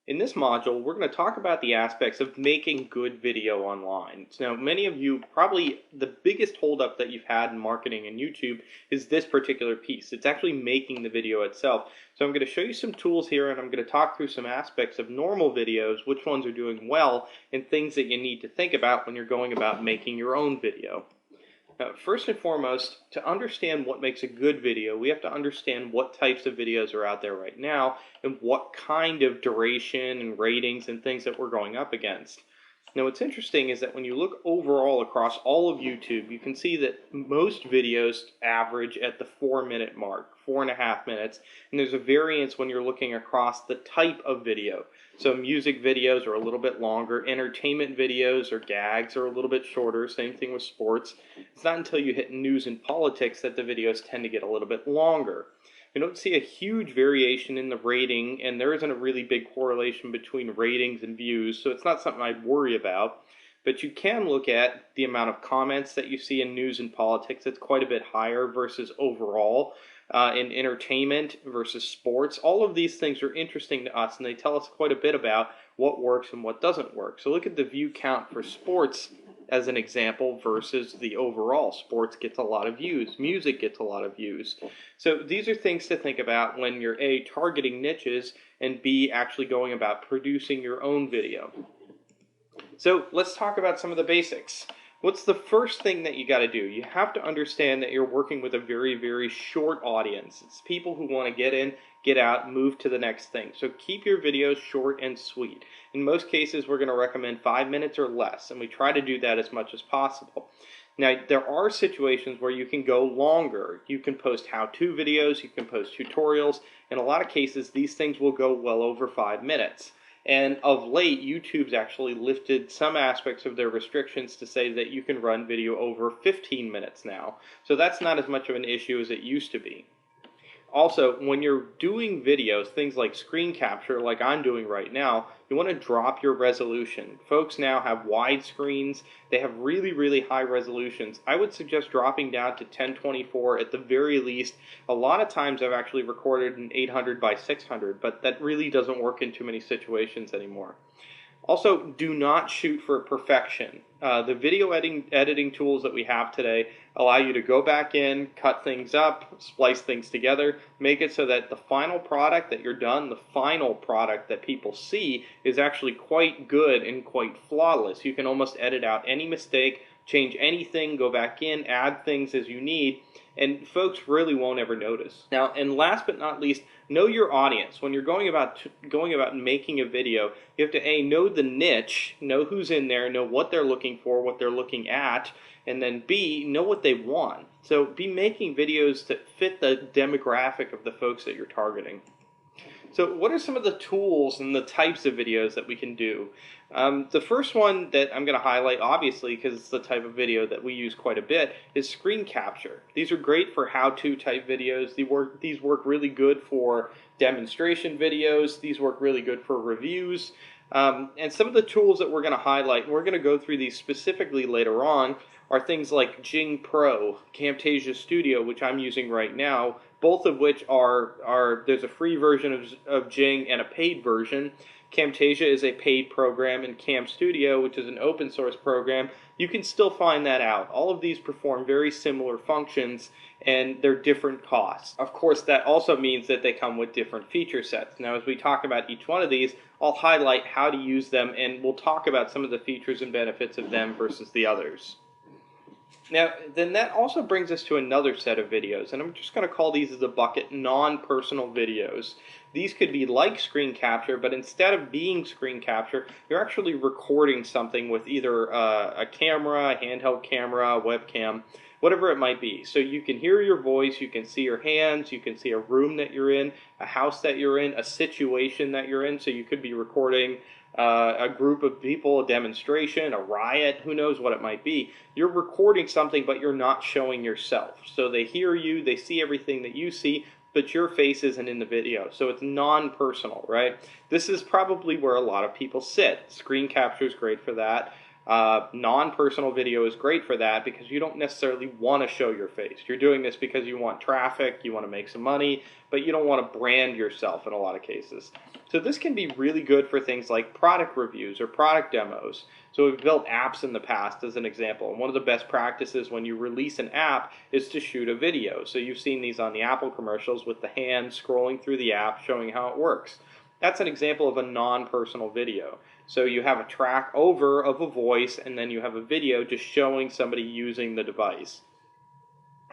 In this module, we're going to talk about the aspects of making good video online. So now, many of you, probably the biggest holdup that you've had in marketing and YouTube is this particular piece. It's actually making the video itself. So I'm going to show you some tools here, and I'm going to talk through some aspects of normal videos, which ones are doing well, and things that you need to think about when you're going about making your own video. Now, first and foremost, to understand what makes a good video, we have to understand what types of videos are out there right now and what kind of duration and ratings and things that we're going up against. Now, what's interesting is that when you look overall across all of YouTube, you can see that most videos average at the 4-minute mark, 4.5 minutes, and there's a variance when you're looking across the type of video. So music videos are a little bit longer, entertainment videos or gags are a little bit shorter, same thing with sports. It's not until you hit news and politics that the videos tend to get a little bit longer. You don't see a huge variation in the rating, and there isn't a really big correlation between ratings and views, so it's not something I'd worry about. But you can look at the amount of comments that you see in news and politics. It's quite a bit higher versus overall. In entertainment versus sports. All of these things are interesting to us, and they tell us quite a bit about what works and what doesn't work. So look at the view count for sports as an example versus the overall. Sports gets a lot of views. Music gets a lot of views. So these are things to think about when you're A, targeting niches, and B, actually going about producing your own video. So let's talk about some of the basics. What's the first thing that you got to do? You have to understand that you're working with a very, very short audience. It's people who want to get in, get out, move to the next thing. So keep your videos short and sweet. In most cases, we're going to recommend 5 minutes or less, and we try to do that as much as possible. Now, there are situations where you can go longer. You can post how-to videos, you can post tutorials. In a lot of cases, these things will go well over 5 minutes. And of late, YouTube's actually lifted some aspects of their restrictions to say that you can run video over 15 minutes now. So that's not as much of an issue as it used to be. Also, when you're doing videos, things like screen capture, like I'm doing right now, you want to drop your resolution. Folks now have wide screens. They have really, really high resolutions. I would suggest dropping down to 1024 at the very least. A lot of times I've actually recorded in 800 by 600, but that really doesn't work in too many situations anymore. Also, do not shoot for perfection. The video editing tools that we have today allow you to go back in, cut things up, splice things together, make it so that the final product that you're done, the final product that people see, is actually quite good and quite flawless. You can almost edit out any mistake, change anything, go back in, add things as you need, and folks really won't ever notice. Now, and last but not least, know your audience. When you're going about making a video, you have to A, know the niche, know who's in there, know what they're looking for, what they're looking at, and then B, know what they want. So be making videos that fit the demographic of the folks that you're targeting. So what are some of the tools and the types of videos that we can do? The first one that I'm going to highlight, obviously, because it's the type of video that we use quite a bit, is screen capture. These are great for how-to type videos. These work really good for demonstration videos. These work really good for reviews. And some of the tools that we're going to highlight, and we're going to go through these specifically later on, are things like Jing Pro, Camtasia Studio, which I'm using right now, both of which there's a free version of Jing and a paid version. Camtasia is a paid program, and Cam Studio, which is an open source program, you can still find that out. All of these perform very similar functions, and they're different costs. Of course, that also means that they come with different feature sets. Now, as we talk about each one of these, I'll highlight how to use them, and we'll talk about some of the features and benefits of them versus the others. Now, then that also brings us to another set of videos, and I'm just going to call these as a bucket non-personal videos. These could be like screen capture, but instead of being screen capture, you're actually recording something with either a camera, a handheld camera, a webcam, whatever it might be. So you can hear your voice, you can see your hands, you can see a room that you're in, a house that you're in, a situation that you're in. So you could be recording a group of people, a demonstration, a riot, who knows what it might be. You're recording something, but you're not showing yourself. So they hear you, they see everything that you see, but your face isn't in the video. So it's non-personal, right? This is probably where a lot of people sit. Screen capture is great for that. Non-personal video is great for that because you don't necessarily want to show your face. You're doing this because you want traffic, you want to make some money, but you don't want to brand yourself in a lot of cases. So this can be really good for things like product reviews or product demos. So we've built apps in the past as an example, and one of the best practices when you release an app is to shoot a video. So you've seen these on the Apple commercials with the hand scrolling through the app showing how it works. That's an example of a non-personal video. So you have a track over of a voice and then you have a video just showing somebody using the device.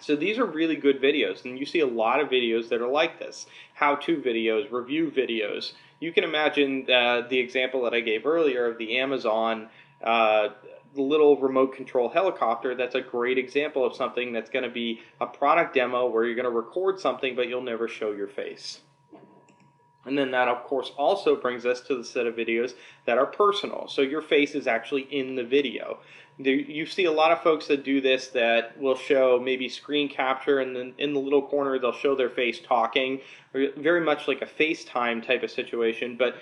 So these are really good videos, and you see a lot of videos that are like this. How-to videos, review videos. You can imagine the example that I gave earlier of the Amazon the little remote control helicopter. That's a great example of something that's going to be a product demo where you're going to record something but you'll never show your face. And then that, of course, also brings us to the set of videos that are personal. So your face is actually in the video. You see a lot of folks that do this that will show maybe screen capture, and then in the little corner they'll show their face talking, very much like a FaceTime type of situation, but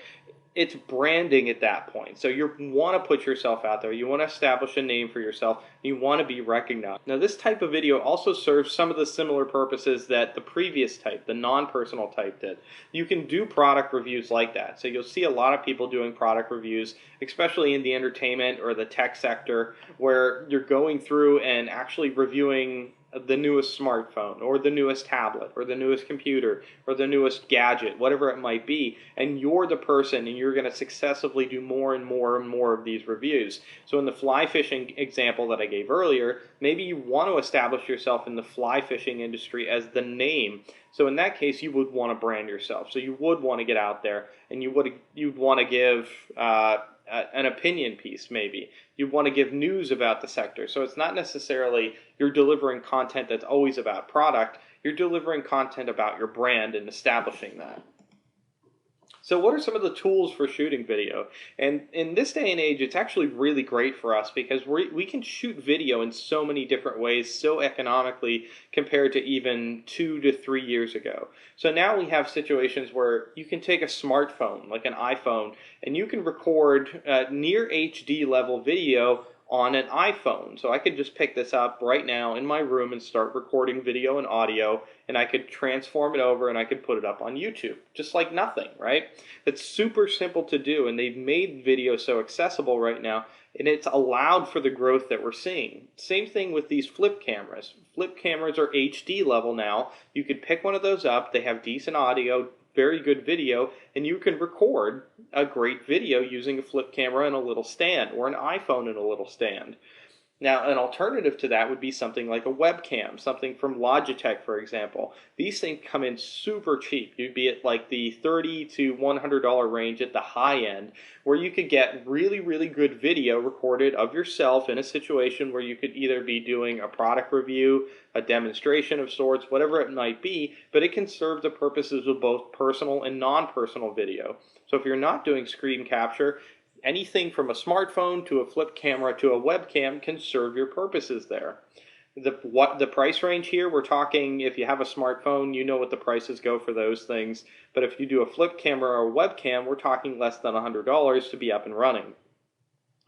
it's branding at that point. So you want to put yourself out there. You want to establish a name for yourself. You want to be recognized. Now, this type of video also serves some of the similar purposes that the previous type, the non-personal type, did. You can do product reviews like that. So you'll see a lot of people doing product reviews, especially in the entertainment or the tech sector, where you're going through and actually reviewing the newest smartphone or the newest tablet or the newest computer or the newest gadget, whatever it might be, and you're the person and you're going to successively do more and more and more of these reviews. So in the fly fishing example that I gave earlier, maybe you want to establish yourself in the fly fishing industry as the name. So in that case, you would want to brand yourself. So you would want to get out there and you'd want to give an opinion piece, maybe. You want to give news about the sector. So it's not necessarily you're delivering content that's always about product. You're delivering content about your brand and establishing that. So what are some of the tools for shooting video? And in this day and age, it's actually really great for us because we can shoot video in so many different ways, so economically compared to even 2 to 3 years ago. So now we have situations where you can take a smartphone, like an iPhone, and you can record near HD level video on an iPhone. So I could just pick this up right now in my room and start recording video and audio, and I could transform it over and I could put it up on YouTube, just like nothing, right? It's super simple to do, and they've made video so accessible right now, and it's allowed for the growth that we're seeing. Same thing with these flip cameras. Flip cameras are HD level now. You could pick one of those up. They have decent audio, very good video, and you can record a great video using a flip camera and a little stand, or an iPhone and a little stand. Now, an alternative to that would be something like a webcam, something from Logitech, for example. These things come in super cheap. You'd be at like the $30 to $100 range at the high end, where you could get really, really good video recorded of yourself in a situation where you could either be doing a product review, a demonstration of sorts, whatever it might be, but it can serve the purposes of both personal and non-personal video. So if you're not doing screen capture, anything from a smartphone to a flip camera to a webcam can serve your purposes there. The price range here, we're talking, if you have a smartphone, you know what the prices go for those things. But if you do a flip camera or a webcam, we're talking less than $100 to be up and running.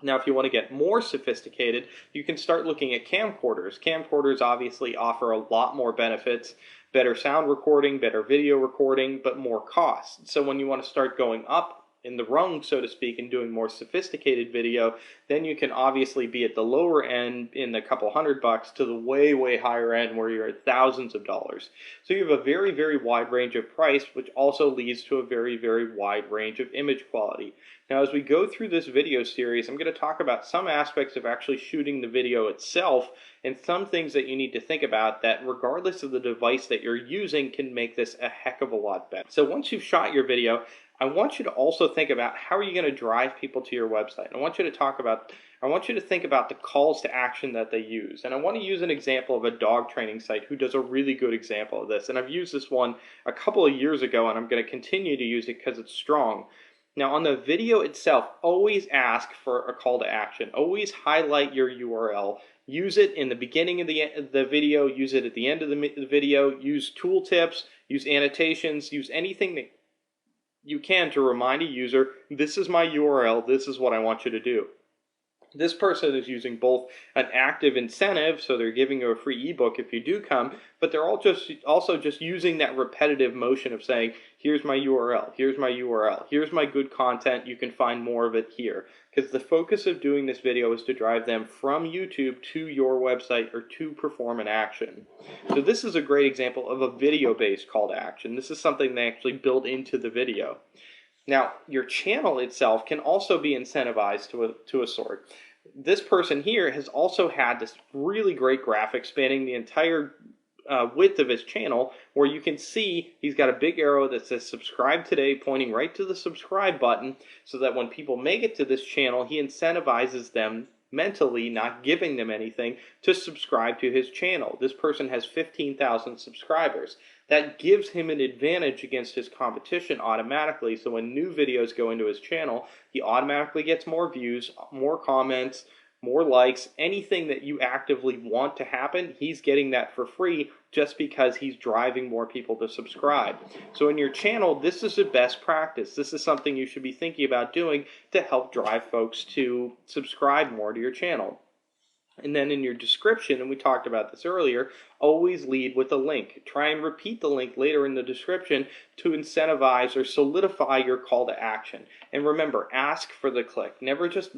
Now, if you want to get more sophisticated, you can start looking at camcorders. Camcorders obviously offer a lot more benefits, better sound recording, better video recording, but more cost. So when you want to start going up in the rung, so to speak, and doing more sophisticated video, then you can obviously be at the lower end in the couple $100 to the way, way higher end where you're at thousands of dollars. So you have a very, very wide range of price, which also leads to a very, very wide range of image quality. Now, as we go through this video series, I'm going to talk about some aspects of actually shooting the video itself and some things that you need to think about that, regardless of the device that you're using, can make this a heck of a lot better. So once you've shot your video, I want you to also think about how are you going to drive people to your website. I want you to think about the calls to action that they use. And I want to use an example of a dog training site who does a really good example of this. And I've used this one a couple of years ago, and I'm going to continue to use it because it's strong. Now, on the video itself, always ask for a call to action. Always highlight your URL. Use it in the beginning of the video. Use it at the end of the video. Use tooltips. Use annotations. Use anything that you can to remind a user, this is my URL, this is what I want you to do. This person is using both an active incentive, so they're giving you a free ebook if you do come, but they're all also just using that repetitive motion of saying, here's my URL, here's my URL, here's my good content, you can find more of it here. Because the focus of doing this video is to drive them from YouTube to your website or to perform an action. So this is a great example of a video-based call to action. This is something they actually build into the video. Now, your channel itself can also be incentivized to a sort. This person here has also had this really great graphic spanning the entire width of his channel, where you can see he's got a big arrow that says subscribe today pointing right to the subscribe button, so that when people make it to this channel, he incentivizes them mentally, not giving them anything, to subscribe to his channel. This person has 15,000 subscribers. That gives him an advantage against his competition automatically, so when new videos go into his channel, he automatically gets more views, more comments, more likes. Anything that you actively want to happen, he's getting that for free just because he's driving more people to subscribe. So in your channel, this is a best practice. This is something you should be thinking about doing to help drive folks to subscribe more to your channel. And then in your description, and we talked about this earlier, always lead with a link. Try and repeat the link later in the description to incentivize or solidify your call to action. And remember, ask for the click. Never just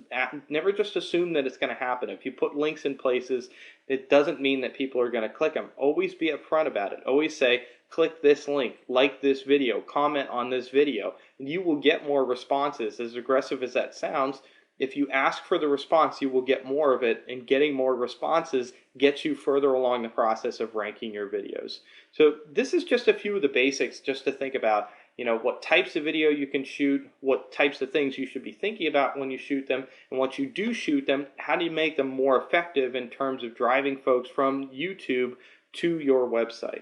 assume that it's going to happen. If you put links in places, it doesn't mean that people are going to click them. Always be upfront about it. Always say, click this link, like this video, comment on this video. And you will get more responses. As aggressive as that sounds, if you ask for the response, you will get more of it, and getting more responses gets you further along the process of ranking your videos. So this is just a few of the basics just to think about, what types of video you can shoot, what types of things you should be thinking about when you shoot them, and once you do shoot them, how do you make them more effective in terms of driving folks from YouTube to your website.